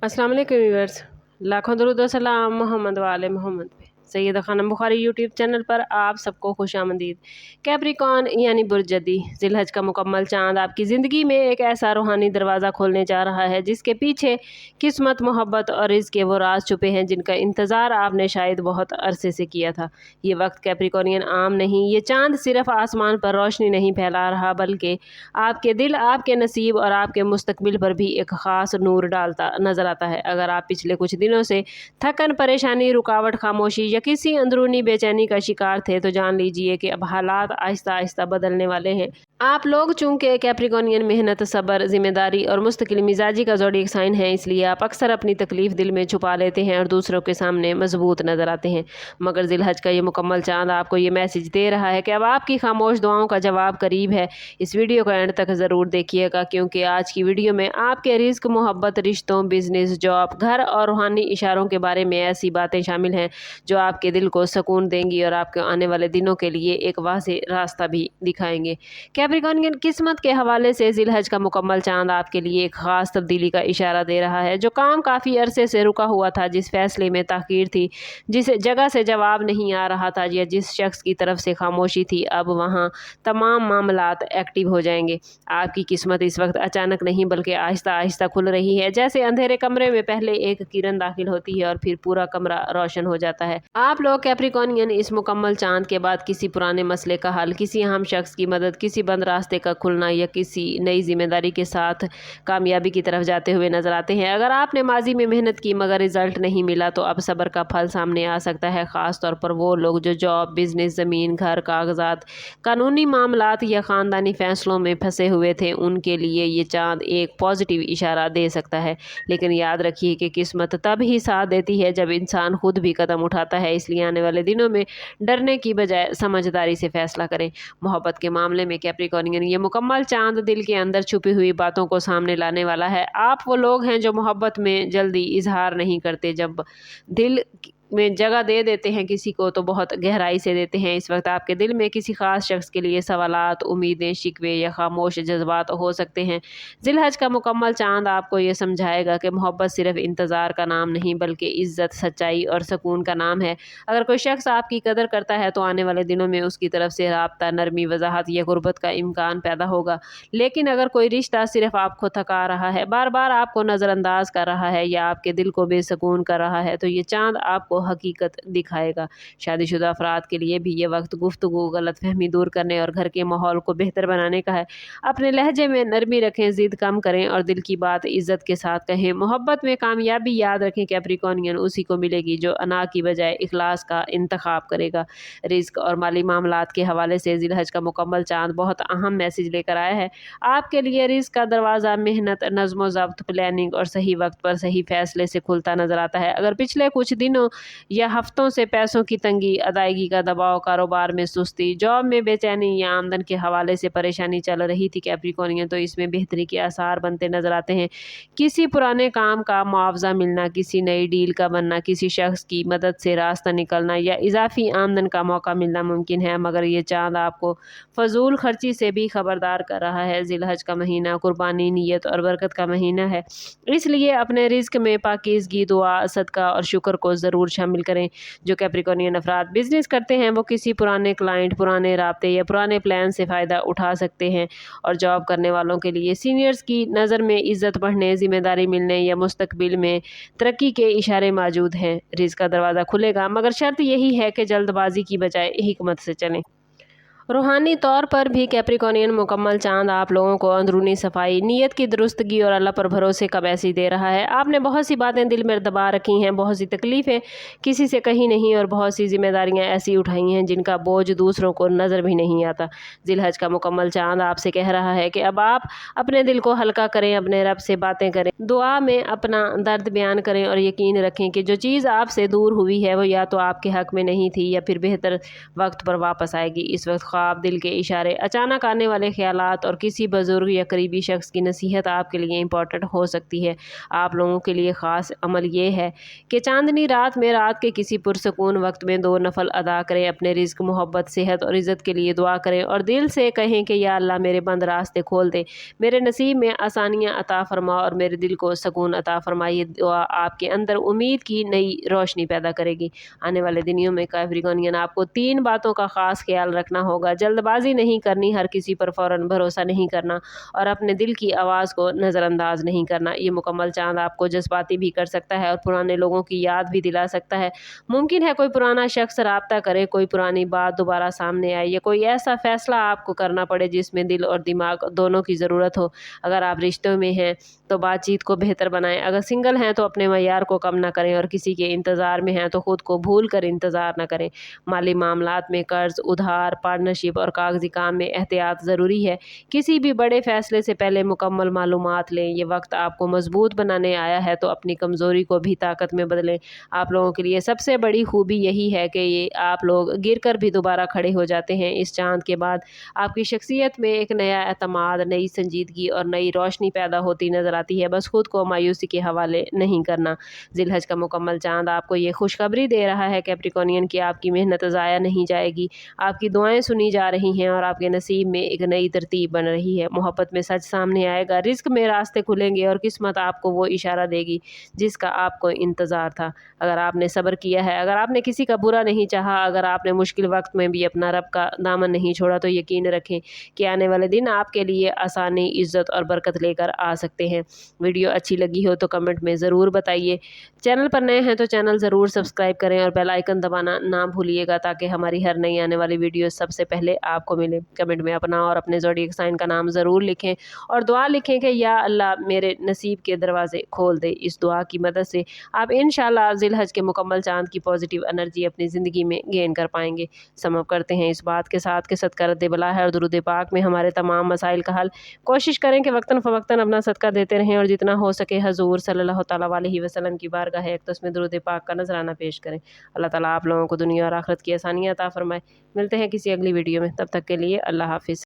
अस्सलाम वालेकुम व्यूअर्स, लाखों दरूद व सलाम मोहम्मद वाले मोहम्मद पे। सैयदा खानम बुखारी यूट्यूब चैनल पर आप सबको खुशामदीद। कैप्रिकॉर्न यानी बुर्जदी, जिलहज का मुकम्मल चांद आपकी ज़िंदगी में एक ऐसा रूहानी दरवाज़ा खोलने जा रहा है जिसके पीछे किस्मत, मोहब्बत और रिज़्क़ के वो राज छुपे हैं जिनका इंतज़ार आपने शायद बहुत अरसे से किया था। ये वक्त कैप्रिकॉर्नियन आम नहीं, ये चांद सिर्फ आसमान पर रोशनी नहीं फैला रहा बल्कि आपके दिल, आपके नसीब और आपके मुस्तकबिल पर भी एक ख़ास नूर डालता नज़र आता है। अगर आप पिछले कुछ दिनों से थकन, परेशानी, रुकावट, खामोशी या किसी अंदरूनी बेचैनी का शिकार थे तो जान लीजिए कि अब हालात आहिस्ता आहिस्ता बदलने वाले हैं। आप लोग चूंकि कैप्रिकॉर्नियन मेहनत, सब्र, जिम्मेदारी और मुस्तकिल मिजाजी का ज़ोडिएक साइन है, इसलिए आप अक्सर अपनी तकलीफ दिल में छुपा लेते हैं और दूसरों के सामने मजबूत नज़र आते हैं। मगर जिलहज का ये मुकम्मल चांद आपको ये मैसेज दे रहा है कि अब आपकी खामोश दुआओं का जवाब करीब है। इस वीडियो को एंड तक ज़रूर देखिएगा क्योंकि आज की वीडियो में आपके रिस्क, मोहब्बत, रिश्तों, बिजनेस, जॉब, घर और रूहानी इशारों के बारे में ऐसी बातें शामिल हैं जो आपके दिल को सुकून देंगी और आपके आने वाले दिनों के लिए एक वाज़ेह रास्ता भी दिखाएंगे। कैप्रिकॉर्नियन किस्मत के हवाले से जिलहज का मुकम्मल चांद आपके लिए एक ख़ास तब्दीली का इशारा दे रहा है। जो काम काफ़ी अरसे से रुका हुआ था, जिस फैसले में ताख़ीर थी, जिस जगह से जवाब नहीं आ रहा था या जिस शख्स की तरफ से खामोशी थी, अब वहाँ तमाम मामलात एक्टिव हो जाएंगे। आपकी किस्मत इस वक्त अचानक नहीं बल्कि आहिस्ता आहिस्ता खुल रही है। जैसे अंधेरे कमरे में पहले एक किरण दाखिल होती है और फिर पूरा कमरा रोशन हो जाता है। आप लोग कैप्रिकॉर्नियन इस मुकम्मल चांद के बाद किसी पुराने मसले का हल, किसी अहम शख्स की मदद, किसी बंद रास्ते का खुलना या किसी नई जिम्मेदारी के साथ कामयाबी की तरफ जाते हुए नजर आते हैं। अगर आपने माजी में मेहनत की मगर रिजल्ट नहीं मिला तो अब सब्र का फल सामने आ सकता है। ख़ास तौर पर वो लोग जो जॉब, बिजनेस, ज़मीन, घर, कागजात, कानूनी मामलात या ख़ानदानी फैसलों में फंसे हुए थे, उनके लिए ये चांद एक पॉजिटिव इशारा दे सकता है। लेकिन याद रखिए कि किस्मत तब ही साथ देती है जब इंसान खुद भी कदम उठाता है। इसलिए आने वाले दिनों में डरने की बजाय समझदारी से फैसला करें। मोहब्बत के मामले में कैप्रिकॉर्नियन ये मुकम्मल चांद दिल के अंदर छुपी हुई बातों को सामने लाने वाला है। आप वो लोग हैं जो मोहब्बत में जल्दी इजहार नहीं करते, जब दिल में जगह दे देते हैं किसी को तो बहुत गहराई से देते हैं। इस वक्त आपके दिल में किसी खास शख्स के लिए सवालात, उम्मीदें, शिकवे या खामोश जज्बात हो सकते हैं। जिलहज का मुकम्मल चांद आपको ये समझाएगा कि मोहब्बत सिर्फ इंतज़ार का नाम नहीं बल्कि इज़्ज़त, सच्चाई और सुकून का नाम है। अगर कोई शख्स आपकी कदर करता है तो आने वाले दिनों में उसकी तरफ से राब्ता, नरमी, वजाहत या गुर्बत का इम्कान पैदा होगा। लेकिन अगर कोई रिश्ता सिर्फ आपको थका रहा है, बार बार आपको नज़रअंदाज कर रहा है या आपके दिल को बेसुकून कर रहा है तो ये चांद आपको हकीकत दिखाएगा। शादीशुदा अफराद के लिए भी ये वक्त गुफ्तगू, गलतफहमी दूर करने और घर के माहौल को बेहतर बनाने का है। अपने लहजे में नरमी रखें, जिद कम करें और दिल की बात इज्जत के साथ कहें। मोहब्बत में कामयाबी याद रखें कैप्रिकॉर्नियन उसी को मिलेगी जो अना की बजाय इखलास का इंतखाब करेगा। रिस्क और माली मामलात के हवाले से जिलहज का मुकम्मल चांद बहुत अहम मैसेज लेकर आया है। आपके लिए रिस्क का दरवाज़ा मेहनत, नज़्म ज़ब्त, प्लानिंग और सही वक्त पर सही फैसले से खुलता नजर आता है। अगर पिछले कुछ दिनों या हफ्तों से पैसों की तंगी, अदायगी का दबाव, कारोबार में सुस्ती, जॉब में बेचैनी या आमदन के हवाले से परेशानी चल रही थी कैप्रिकॉर्नियन, तो इसमें बेहतरी के आसार बनते नजर आते हैं। किसी पुराने काम का मुआवजा मिलना, किसी नई डील का बनना, किसी शख्स की मदद से रास्ता निकलना या इजाफी आमदन का मौका मिलना मुमकिन है। मगर ये चांद आपको फजूल खर्ची से भी खबरदार कर रहा है। जिलहज का महीना कुर्बानी, नियत और बरकत का महीना है, इसलिए अपने रिस्क में पाकीज़गी, दुआ, सदका और शुक्र को ज़रूर शामिल करें। जो कैप्रिकॉर्नियन अफराद बिजनेस करते हैं वो किसी पुराने क्लाइंट, पुराने राब्ते या पुराने प्लान से फ़ायदा उठा सकते हैं। और जॉब करने वालों के लिए सीनियर्स की नज़र में इज़्ज़त बढ़ने, जिम्मेदारी मिलने या मुस्तकबिल में तरक्की के इशारे मौजूद हैं। रिज़्क़ का दरवाज़ा खुलेगा मगर शर्त यही है कि जल्दबाजी की बजाय हिकमत से चलें। रूहानी तौर पर भी कैप्रिकॉर्नियन मुकम्मल चांद आप लोगों को अंदरूनी सफाई, नीयत की दुरुस्तगी और अल्लाह पर भरोसे का मैसेज दे रहा है। आपने बहुत सी बातें दिल में दबा रखी हैं, बहुत सी तकलीफ़ें किसी से कही नहीं और बहुत सी जिम्मेदारियां ऐसी उठाई हैं जिनका बोझ दूसरों को नज़र भी नहीं आता। जिलहज का मुकम्मल चांद आपसे कह रहा है कि अब आप अपने दिल को हल्का करें, अपने रब से बातें करें, दुआ में अपना दर्द बयान करें और यकीन रखें कि जो चीज़ आपसे दूर हुई है वो या तो आपके हक़ में नहीं थी या फिर बेहतर वक्त पर वापस आएगी। इस वक्त ख्वाब, दिल के इशारे, अचानक आने वाले ख्यालात और किसी बुजुर्ग या करीबी शख्स की नसीहत आपके लिए इम्पॉर्टेंट हो सकती है। आप लोगों के लिए ख़ास अमल ये है कि चांदनी रात में रात के किसी पुरसकून वक्त में 2 नफल अदा करें। अपने रिज़्क, मोहब्बत, सेहत और इज़्ज़त के लिए दुआ करें और दिल से कहें कि या अल्लाह मेरे बंद रास्ते खोल दे, मेरे नसीब में आसानियाँ अता फरमा और मेरे दिल को सुकून अता फरमा। ये दुआ आपके अंदर उम्मीद की नई रोशनी पैदा करेगी। आने वाले दिनों में कैप्रिकॉर्नियन आपको 3 बातों का ख़ास ख्याल रखना होगा। जल्दबाजी नहीं करनी, हर किसी पर फ़ौरन भरोसा नहीं करना और अपने दिल की आवाज़ को नज़रअंदाज नहीं करना। ये मुकम्मल चाँद आपको जज्बाती भी कर सकता है और पुराने लोगों की याद भी दिला सकता है। मुमकिन है कोई पुराना शख्स राब्ता करे, कोई पुरानी बात दोबारा सामने आए या कोई ऐसा फ़ैसला आपको करना पड़े जिसमें दिल और दिमाग दोनों की ज़रूरत हो। अगर आप रिश्तों में हैं तो बातचीत को बेहतर बनाएं। अगर सिंगल हैं तो अपने मयार को कम ना करें और किसी के इंतज़ार में हैं तो ख़ुद को भूल कर इंतज़ार ना करें। माली मामलात में कर्ज़, उधार, पार्टनरशिप और कागज़ी काम में एहतियात ज़रूरी है। किसी भी बड़े फ़ैसले से पहले मुकम्मल मालूमात लें। ये वक्त आपको मजबूत बनाने आया है तो अपनी कमज़ोरी को भी ताकत में बदलें। आप लोगों के लिए सबसे बड़ी खूबी यही है कि ये आप लोग गिर कर भी दोबारा खड़े हो जाते हैं। इस चाँद के बाद आपकी शख्सियत में एक नया एतमाद, नई संजीदगी और नई रोशनी पैदा होती नज़र आती है। बस खुद को मायूसी के हवाले नहीं करना। ज़िलहज का मुकम्मल चाँद आपको ये खुशखबरी दे रहा है कैप्रिकॉर्नियन कि आपकी मेहनत ज़ाया नहीं जाएगी, आपकी दुआएं सुनी जा रही हैं और आपके नसीब में एक नई तरतीब बन रही है। मोहब्बत में सच सामने आएगा, रिज़्क में रास्ते खुलेंगे और किस्मत आपको वो इशारा देगी जिसका आपको इंतज़ार था। अगर आपने सब्र किया है, अगर आपने किसी का बुरा नहीं चाहा, अगर आपने मुश्किल वक्त में भी अपना रब का दामन नहीं छोड़ा तो यकीन रखें कि आने वाले दिन आपके लिए आसानी, इज़्ज़त और बरकत लेकर आ सकते हैं। वीडियो अच्छी लगी हो तो कमेंट में ज़रूर बताइए। चैनल पर नए हैं तो चैनल ज़रूर सब्सक्राइब करें और बेल आइकन दबाना ना भूलिएगा ताकि हमारी हर नई आने वाली वीडियो सबसे पहले आपको मिले। कमेंट में अपना और अपने ज़ोडिएक साइन का नाम ज़रूर लिखें और दुआ लिखें कि या अल्लाह मेरे नसीब के दरवाज़े खोल दे। इस दुआ की मदद से आप इंशाअल्लाह ज़िलहज के मुकम्मल चाँद की पॉजिटिव एनर्जी अपनी ज़िंदगी में गेन कर पाएंगे। समझ करते हैं इस बात के साथ कि सदका रद्द बला है और दुरूद पाक में हमारे तमाम मसाइल का हल। कोशिश करें कि वक्तन फ़वक्तन अपना सदका देते रहें और जितना हो सके हज़ूर सल्लल्लाहु तआला अलैहि वसल्लम की बारगाह है तो उसमें दुरूद पाक का नजराना पेश करें। अल्लाह ताला आप लोगों को दुनिया और आखिरत की आसानियाँ अता फरमाए। मिलते हैं किसी अगली वीडियो में, तब तक के लिए अल्लाह हाफ़िज़।